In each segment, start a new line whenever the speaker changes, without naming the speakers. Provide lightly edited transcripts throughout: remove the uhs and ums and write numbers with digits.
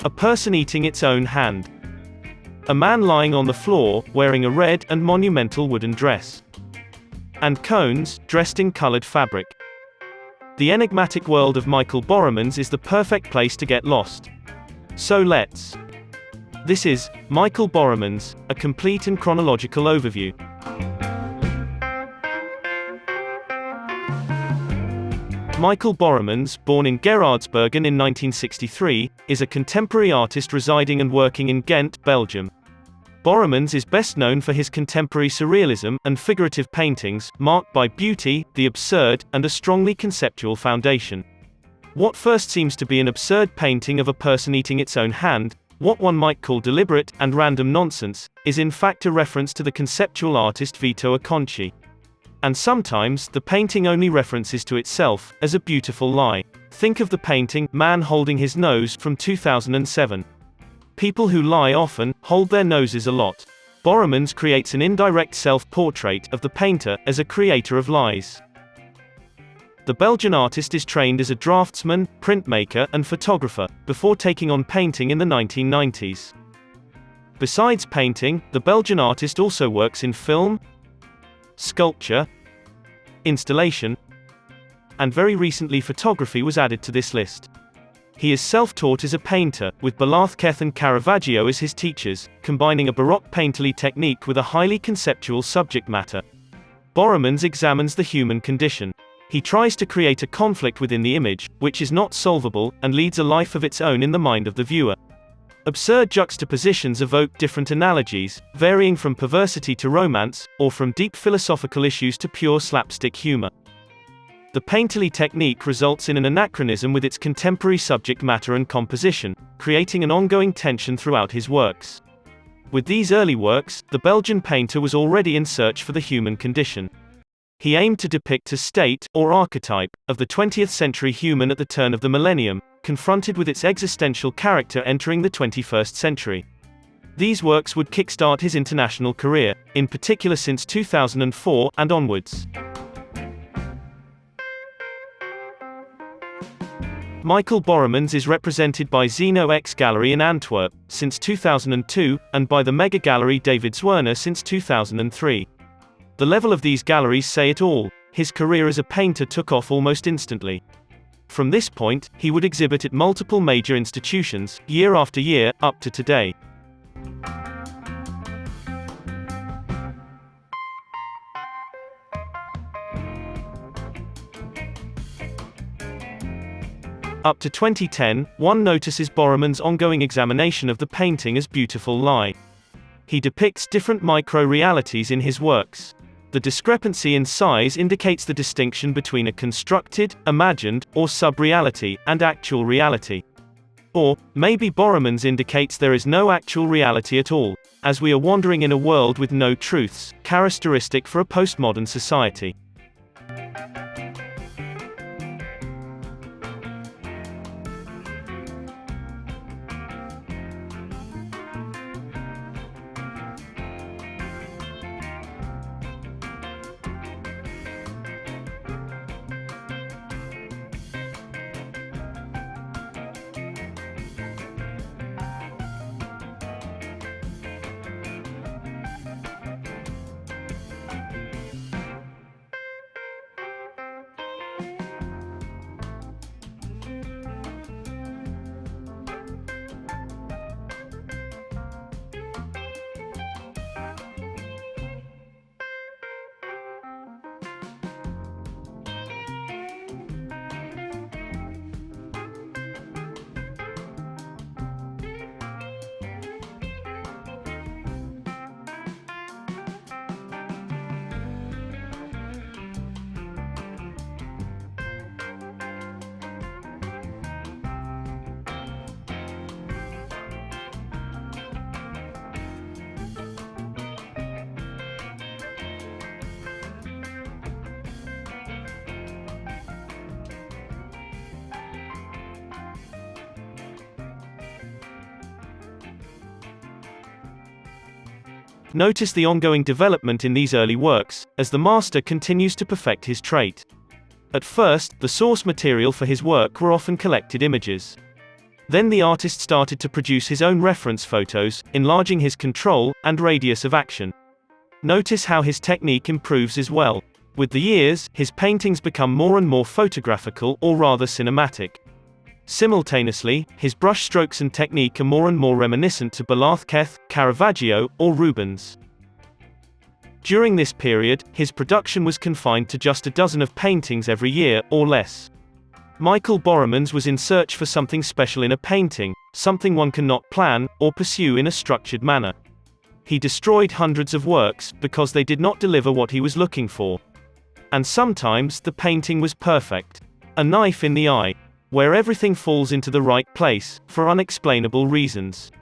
A person eating its own hand. A man lying on the floor, wearing a red and monumental wooden dress. And cones, dressed in colored fabric. The enigmatic world of Michaël Borremans is the perfect place to get lost. So let's. This is Michaël Borremans, a complete and chronological overview. Michaël Borremans, born in Geraardsbergen in 1963, is a contemporary artist residing and working in Ghent, Belgium. Borremans is best known for his contemporary surrealism and figurative paintings, marked by beauty, the absurd, and a strongly conceptual foundation. What first seems to be an absurd painting of a person eating its own hand, what one might call deliberate and random nonsense, is in fact a reference to the conceptual artist Vito Acconci. And sometimes, the painting only references to itself, as a beautiful lie. Think of the painting, Man Holding His Nose, from 2007. People who lie often hold their noses a lot. Borremans creates an indirect self-portrait of the painter as a creator of lies. The Belgian artist is trained as a draftsman, printmaker, and photographer, before taking on painting in the 1990s. Besides painting, the Belgian artist also works in film, sculpture, installation, and very recently photography was added to this list. He is self-taught as a painter, with Velázquez and Caravaggio as his teachers, combining a Baroque painterly technique with a highly conceptual subject matter. Borremans examines the human condition. He tries to create a conflict within the image, which is not solvable, and leads a life of its own in the mind of the viewer. Absurd juxtapositions evoke different analogies, varying from perversity to romance, or from deep philosophical issues to pure slapstick humor. The painterly technique results in an anachronism with its contemporary subject matter and composition, creating an ongoing tension throughout his works. With these early works, the Belgian painter was already in search for the human condition. He aimed to depict a state, or archetype, of the 20th century human at the turn of the millennium, confronted with its existential character entering the 21st century. These works would kickstart his international career, in particular since 2004 and onwards. Michaël Borremans is represented by Zeno X Gallery in Antwerp, since 2002, and by the mega gallery David Zwirner since 2003. The level of these galleries say it all. His career as a painter took off almost instantly. From this point, he would exhibit at multiple major institutions, year after year, up to today. Up to 2010, one notices Borremans' ongoing examination of the painting as beautiful lie. He depicts different micro-realities in his works. The discrepancy in size indicates the distinction between a constructed, imagined, or sub-reality, and actual reality. Or, maybe Borremans indicates there is no actual reality at all, as we are wandering in a world with no truths, characteristic for a postmodern society. Notice the ongoing development in these early works, as the master continues to perfect his trait. At first, the source material for his work were often collected images. Then the artist started to produce his own reference photos, enlarging his control and radius of action. Notice how his technique improves as well. With the years, his paintings become more and more photographical, or rather cinematic. Simultaneously, his brush strokes and technique are more and more reminiscent to Velázquez, Caravaggio, or Rubens. During this period, his production was confined to just a dozen of paintings every year, or less. Michaël Borremans was in search for something special in a painting, something one cannot plan or pursue in a structured manner. He destroyed hundreds of works because they did not deliver what he was looking for. And sometimes the painting was perfect. A knife in the eye, where everything falls into the right place, for unexplainable reasons.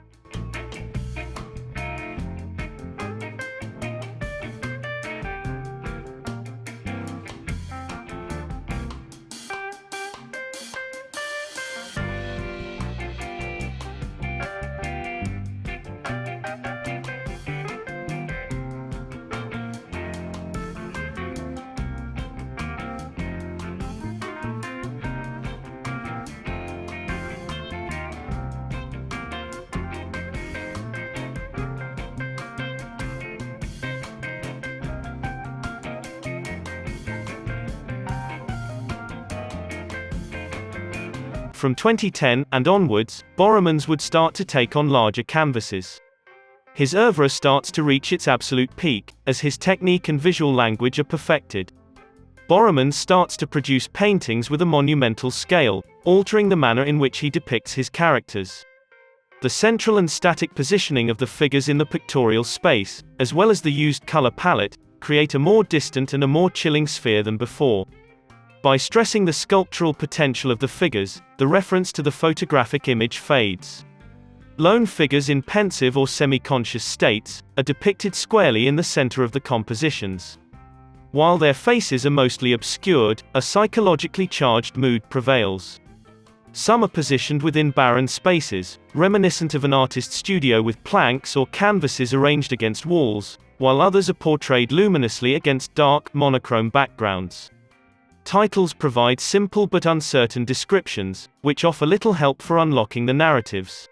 From 2010 and onwards, Borremans would start to take on larger canvases. His oeuvre starts to reach its absolute peak, as his technique and visual language are perfected. Borremans starts to produce paintings with a monumental scale, altering the manner in which he depicts his characters. The central and static positioning of the figures in the pictorial space, as well as the used color palette, create a more distant and a more chilling sphere than before. By stressing the sculptural potential of the figures, the reference to the photographic image fades. Lone figures in pensive or semi-conscious states are depicted squarely in the center of the compositions. While their faces are mostly obscured, a psychologically charged mood prevails. Some are positioned within barren spaces, reminiscent of an artist's studio with planks or canvases arranged against walls, while others are portrayed luminously against dark, monochrome backgrounds. Titles provide simple but uncertain descriptions, which offer little help for unlocking the narratives.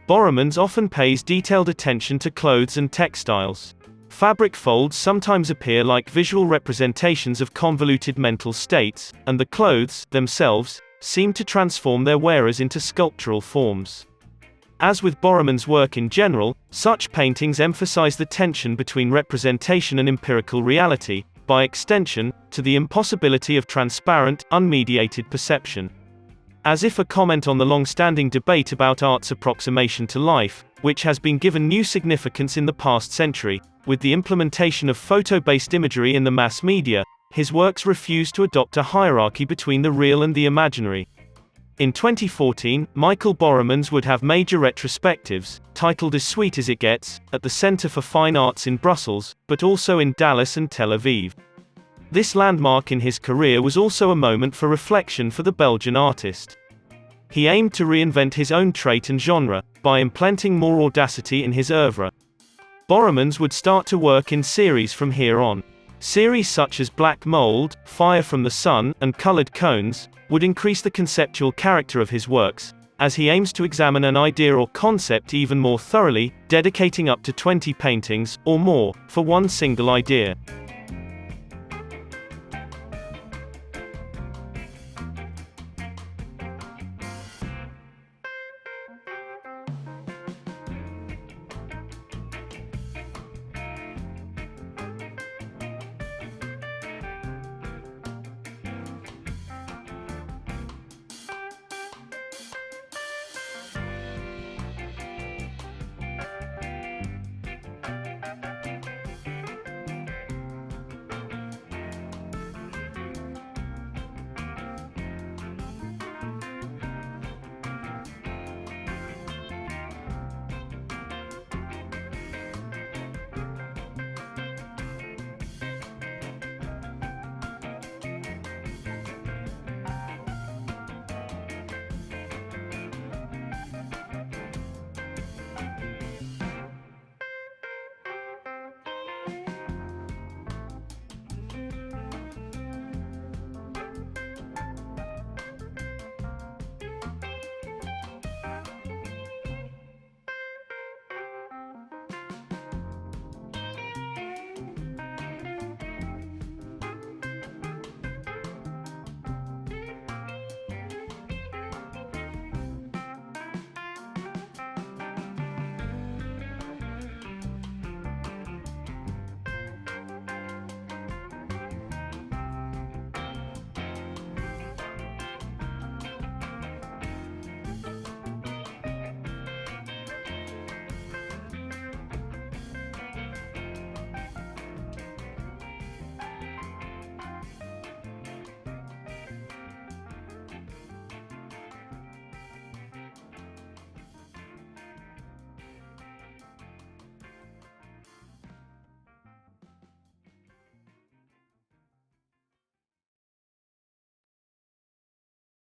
Borremans often pays detailed attention to clothes and textiles. Fabric folds sometimes appear like visual representations of convoluted mental states, and the clothes, themselves, seem to transform their wearers into sculptural forms. As with Borremans' work in general, such paintings emphasize the tension between representation and empirical reality, by extension, to the impossibility of transparent, unmediated perception. As if a comment on the long-standing debate about art's approximation to life, which has been given new significance in the past century, with the implementation of photo-based imagery in the mass media, his works refuse to adopt a hierarchy between the real and the imaginary. In 2014, Michaël Borremans would have major retrospectives, titled As Sweet as It Gets, at the Center for Fine Arts in Brussels, but also in Dallas and Tel Aviv. This landmark in his career was also a moment for reflection for the Belgian artist. He aimed to reinvent his own trait and genre, by implanting more audacity in his oeuvre. Borremans would start to work in series from here on. Series such as Black Mold, Fire from the Sun, and Colored Cones, would increase the conceptual character of his works, as he aims to examine an idea or concept even more thoroughly, dedicating up to 20 paintings, or more, for one single idea.